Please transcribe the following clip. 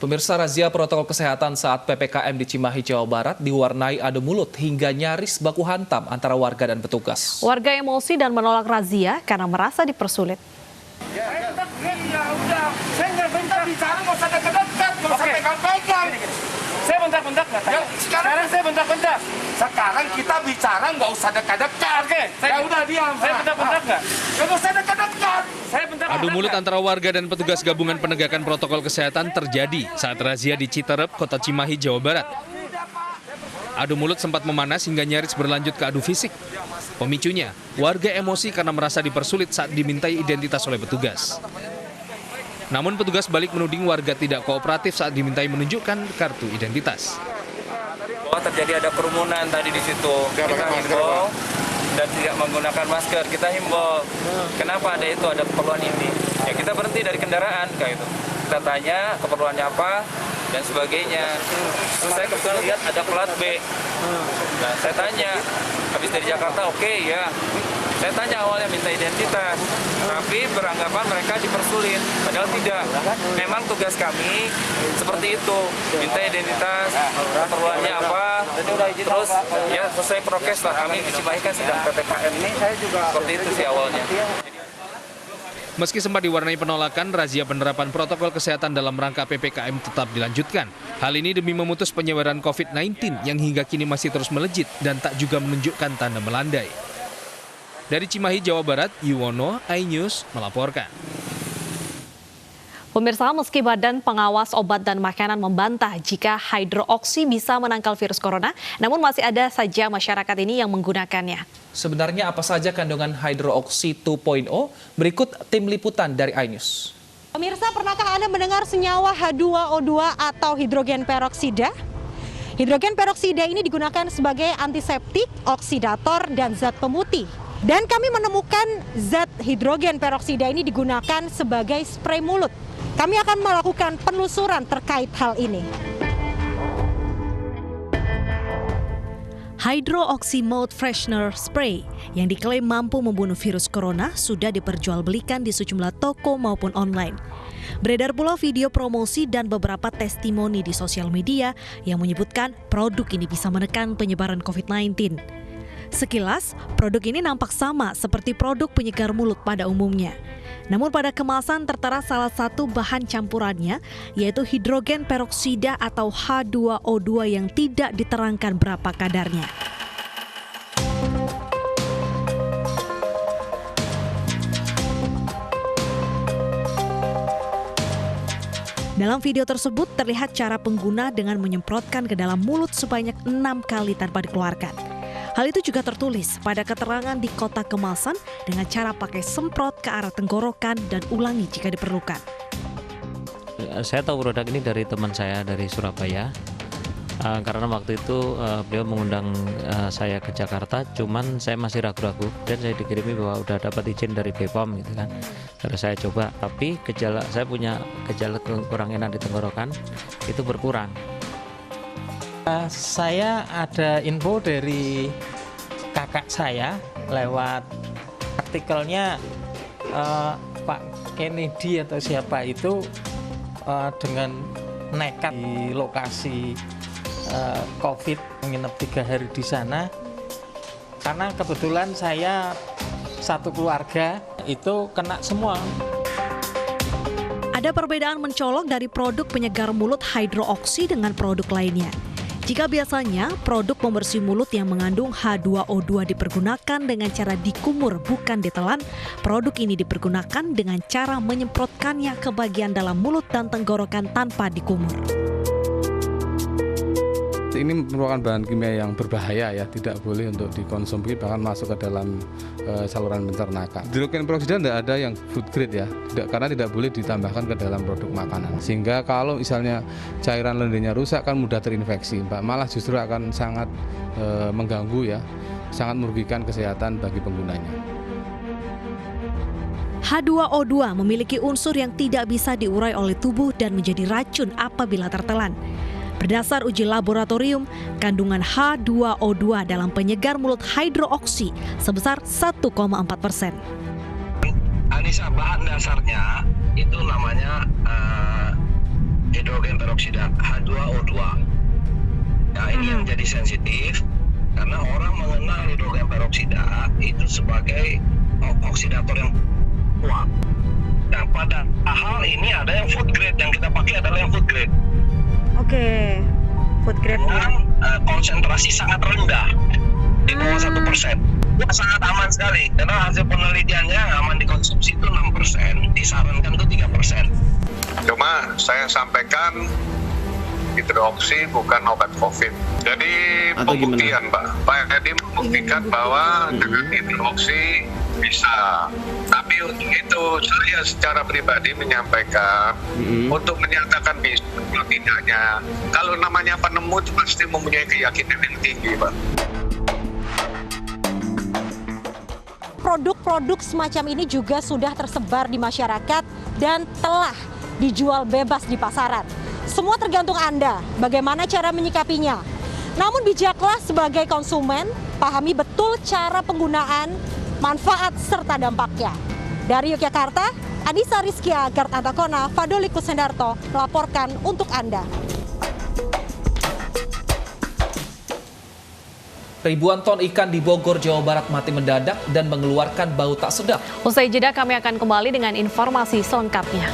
Pemirsa, razia protokol kesehatan saat PPKM di Cimahi, Jawa Barat diwarnai adu mulut hingga nyaris baku hantam antara warga dan petugas. Warga emosi dan menolak razia karena merasa dipersulit. Saya bentak-bentak nggak tahu. Sekarang saya bentak-bentak. Sekarang kita bicara nggak usah dekat-dekat. Oke, saya udah diam. Saya bentak-bentak nggak? Nggak usah dekat-dekat. Adu mulut antara warga dan petugas gabungan penegakan protokol kesehatan terjadi saat razia di Citerep, Kota Cimahi, Jawa Barat. Adu mulut sempat memanas hingga nyaris berlanjut ke adu fisik. Pemicunya, warga emosi karena merasa dipersulit saat dimintai identitas oleh petugas. Namun petugas balik menuding warga tidak kooperatif saat dimintai menunjukkan kartu identitas. Terjadi ada kerumunan tadi di situ. Kita himbau dan tidak menggunakan masker. Kita himbau. Kenapa ada itu, ada keperluan ini? Ya kita berhenti dari kendaraan kayak itu. Kita tanya keperluannya apa dan sebagainya. Terus saya kebetulan lihat ada plat B. Nah, saya tanya, habis dari Jakarta, oke, ya. Saya tanya awalnya minta identitas, tapi beranggapan mereka dipersulit. Padahal tidak. Memang tugas kami seperti itu, minta identitas, keperluannya apa, terus ya sesuai prokes lah. Kami di Cimahi kan sedang PPKM ini, seperti itu sih awalnya. Meski sempat diwarnai penolakan, razia penerapan protokol kesehatan dalam rangka PPKM tetap dilanjutkan. Hal ini demi memutus penyebaran COVID-19 yang hingga kini masih terus melejit dan tak juga menunjukkan tanda melandai. Dari Cimahi, Jawa Barat, Yuwono, iNews melaporkan. Pemirsa, meski Badan Pengawas Obat dan Makanan membantah jika hidroksi bisa menangkal virus corona, namun masih ada saja masyarakat ini yang menggunakannya. Sebenarnya apa saja kandungan hidroksi 2.0? Berikut tim liputan dari iNews. Pemirsa, pernahkah Anda mendengar senyawa H2O2 atau hidrogen peroksida? Hidrogen peroksida ini digunakan sebagai antiseptik, oksidator, dan zat pemutih. Dan kami menemukan zat hidrogen peroksida ini digunakan sebagai spray mulut. Kami akan melakukan penelusuran terkait hal ini. Hydroxy Mouth Freshener Spray yang diklaim mampu membunuh virus corona sudah diperjualbelikan di sejumlah toko maupun online. Beredar pula video promosi dan beberapa testimoni di sosial media yang menyebutkan produk ini bisa menekan penyebaran COVID-19. Sekilas, produk ini nampak sama seperti produk penyegar mulut pada umumnya. Namun pada kemasan tertera salah satu bahan campurannya, yaitu hidrogen peroksida atau H2O2 yang tidak diterangkan berapa kadarnya. Dalam video tersebut terlihat cara pengguna dengan menyemprotkan ke dalam mulut sebanyak 6 kali tanpa dikeluarkan. Hal itu juga tertulis pada keterangan di kotak kemasan dengan cara pakai semprot ke arah tenggorokan dan ulangi jika diperlukan. Saya tahu produk ini dari teman saya dari Surabaya, karena waktu itu beliau mengundang saya ke Jakarta, cuman saya masih ragu-ragu dan saya dikirimi bahwa udah dapat izin dari BPOM gitu kan. Terus saya coba, tapi saya punya gejala kurang enak di tenggorokan itu berkurang. Saya ada info dari kakak saya lewat artikelnya Pak Kennedy atau siapa itu dengan nekat di lokasi COVID menginap 3 hari di sana. Karena kebetulan saya satu keluarga itu kena semua. Ada perbedaan mencolok dari produk penyegar mulut hidroksi dengan produk lainnya. Jika biasanya produk pembersih mulut yang mengandung H2O2 dipergunakan dengan cara dikumur bukan ditelan, produk ini dipergunakan dengan cara menyemprotkannya ke bagian dalam mulut dan tenggorokan tanpa dikumur. Ini merupakan bahan kimia yang berbahaya ya, tidak boleh untuk dikonsumsi bahkan masuk ke dalam saluran pencernaan. Hidrogen peroksida tidak ada yang food grade ya, karena tidak boleh ditambahkan ke dalam produk makanan. Sehingga kalau misalnya cairan lendirnya rusak kan mudah terinfeksi, malah justru akan sangat mengganggu ya, sangat merugikan kesehatan bagi penggunanya. H2O2 memiliki unsur yang tidak bisa diurai oleh tubuh dan menjadi racun apabila tertelan. Berdasar uji laboratorium, kandungan H2O2 dalam penyegar mulut hidroksi sebesar 1,4%. Anissa, bahan dasarnya itu namanya hidrogen peroksida H2O2. Nah, ini yang jadi sensitif karena orang mengenal hidrogen peroksida itu sebagai oksidator yang kuat. Nah, pada hal ini ada yang food grade, yang kita pakai adalah yang food grade. Oke, food grade dengan konsentrasi sangat rendah di bawah 1%. Ya, sangat aman sekali karena hasil penelitiannya aman dikonsumsi itu 6%, disarankan itu 3%. Cuma saya sampaikan hidroksi bukan obat COVID. Jadi pembuktian Pak Edi membuktikan bahwa dengan hidroksi bisa. Tapi untuk itu saya secara pribadi menyampaikan untuk menyatakan bisa atau tidaknya. Kalau namanya penemu itu pasti mempunyai keyakinan yang tinggi, Pak. Produk-produk semacam ini juga sudah tersebar di masyarakat dan telah dijual bebas di pasaran. Semua tergantung Anda, bagaimana cara menyikapinya. Namun bijaklah sebagai konsumen, pahami betul cara penggunaan, manfaat serta dampaknya. Dari Yogyakarta, Adisa Rizkia, Gart Antakona, Fadoli Kusendarto melaporkan untuk Anda. Ribuan ton ikan di Bogor, Jawa Barat mati mendadak dan mengeluarkan bau tak sedap. Usai jeda kami akan kembali dengan informasi selengkapnya.